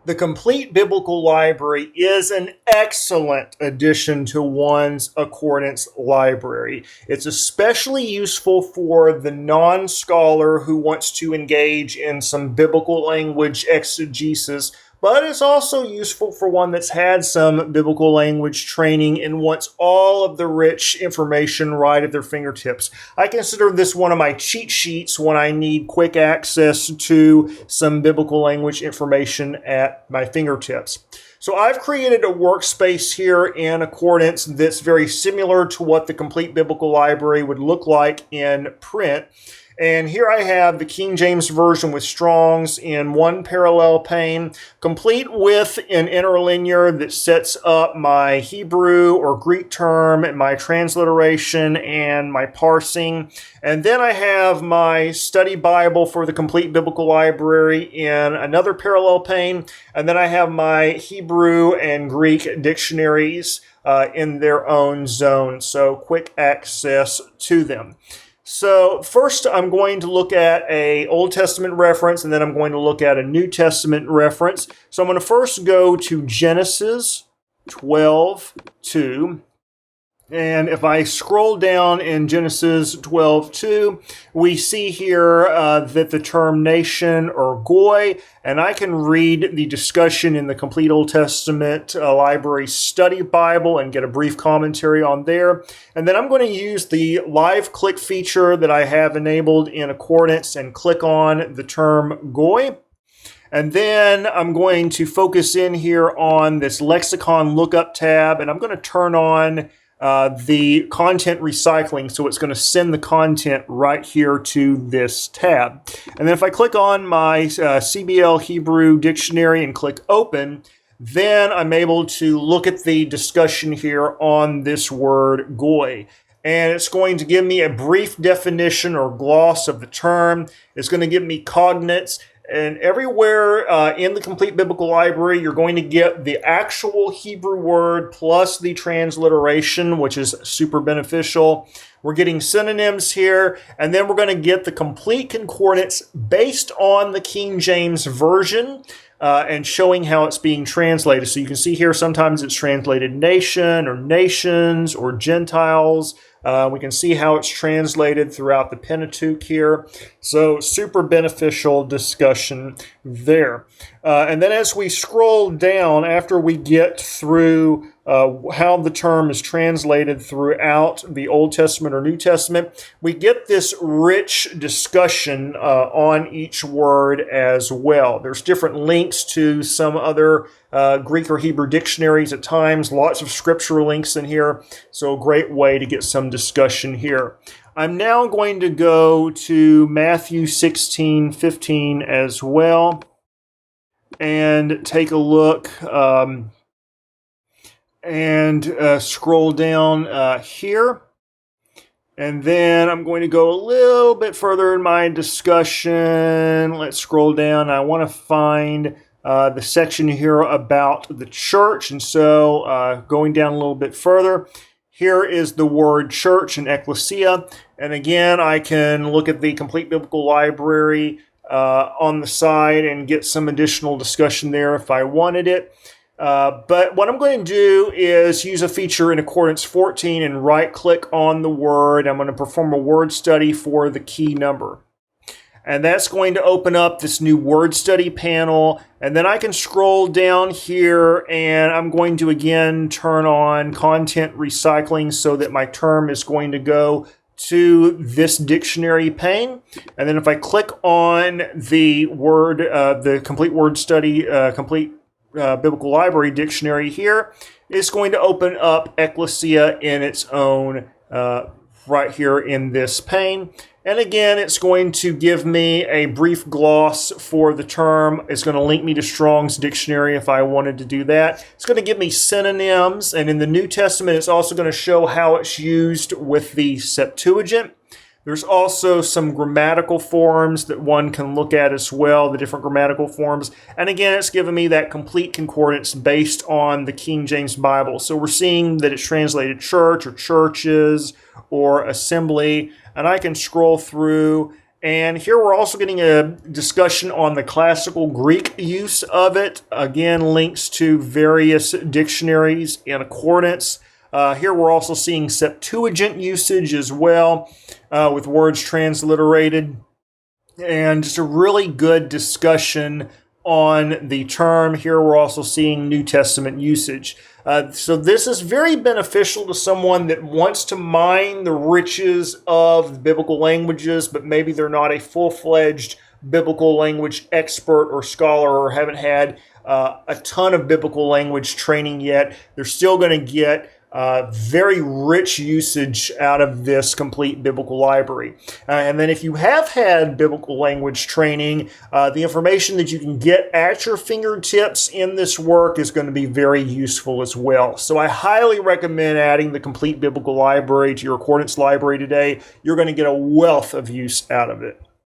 The Complete Biblical Library is an excellent addition to one's accordance library. It's especially useful for the non-scholar who wants to engage in some biblical language exegesis, but it's also useful for one that's had some biblical language training and wants all of the rich information right at their fingertips. I consider this one of my cheat sheets when I need quick access to some biblical language information at my fingertips. So I've created a workspace here in Accordance that's very similar to what the Complete Biblical Library would look like in print. And here I have the King James Version with Strong's in one parallel pane, complete with an interlinear that sets up my Hebrew or Greek term, and my transliteration, and my parsing. And then I have my study Bible for the Complete Biblical Library in another parallel pane. And then I have my Hebrew and Greek dictionaries in their own zone, so quick access to them. So first I'm going to look at an Old Testament reference, and then I'm going to look at a New Testament reference. So I'm going to first go to Genesis 12:2. And if I scroll down in Genesis 12:2, we see here that the term nation or goy, and I can read the discussion in the Complete Old Testament Library Study Bible and get a brief commentary on there. And then I'm going to use the live click feature that I have enabled in Accordance and click on the term goy. And then I'm going to focus in here on this lexicon lookup tab, and I'm going to turn on the content recycling, so it's going to send the content right here to this tab. And then if I click on my CBL Hebrew dictionary and click open, then I'm able to look at the discussion here on this word goy. And it's going to give me a brief definition or gloss of the term. It's going to give me cognates. And everywhere in the Complete Biblical Library, you're going to get the actual Hebrew word plus the transliteration, which is super beneficial. We're getting synonyms here, and then we're going to get the complete concordance based on the King James Version and showing how it's being translated. So you can see here sometimes it's translated nation or nations or Gentiles. We can see how it's translated throughout the Pentateuch here. So super beneficial discussion there. And then as we scroll down, after we get through how the term is translated throughout the Old Testament or New Testament, we get this rich discussion on each word as well. There's different links to some other Greek or Hebrew dictionaries at times, lots of scriptural links in here, so a great way to get some discussion here. I'm now going to go to Matthew 16:15 as well and take a look and scroll down here. And then I'm going to go a little bit further in my discussion. Let's scroll down. I want to find the section here about the church. And so going down a little bit further, here is the word church and ecclesia. And again, I can look at the Complete Biblical Library on the side and get some additional discussion there if I wanted it. But what I'm going to do is use a feature in Accordance 14 and right-click on the word. I'm going to perform a word study for the key number. And that's going to open up this new word study panel. And then I can scroll down here, and I'm going to again turn on content recycling so that my term is going to go to this dictionary pane. And then if I click on the word, the complete word study, complete Biblical Library dictionary here, it's going to open up ecclesia in its own right here in this pane. And again, it's going to give me a brief gloss for the term. It's going to link me to Strong's dictionary if I wanted to do that. It's going to give me synonyms. And in the New Testament, it's also going to show how it's used with the Septuagint. There's also some grammatical forms that one can look at as well, the different grammatical forms. And again, it's giving me that complete concordance based on the King James Bible. So we're seeing that it's translated church or churches or assembly. And I can scroll through And here we're also getting a discussion on the classical Greek use of it. Again, links to various dictionaries and accordance. Here we're also seeing Septuagint usage as well, with words transliterated. And just a really good discussion on the term. Here we're also seeing New Testament usage. So this is very beneficial to someone that wants to mine the riches of the biblical languages, but maybe they're not a full-fledged biblical language expert or scholar, or haven't had a ton of biblical language training yet. They're still going to get very rich usage out of this complete biblical library. And then if you have had biblical language training, the information that you can get at your fingertips in this work is going to be very useful as well. So I highly recommend adding the complete biblical library to your accordance library today. You're going to get a wealth of use out of it.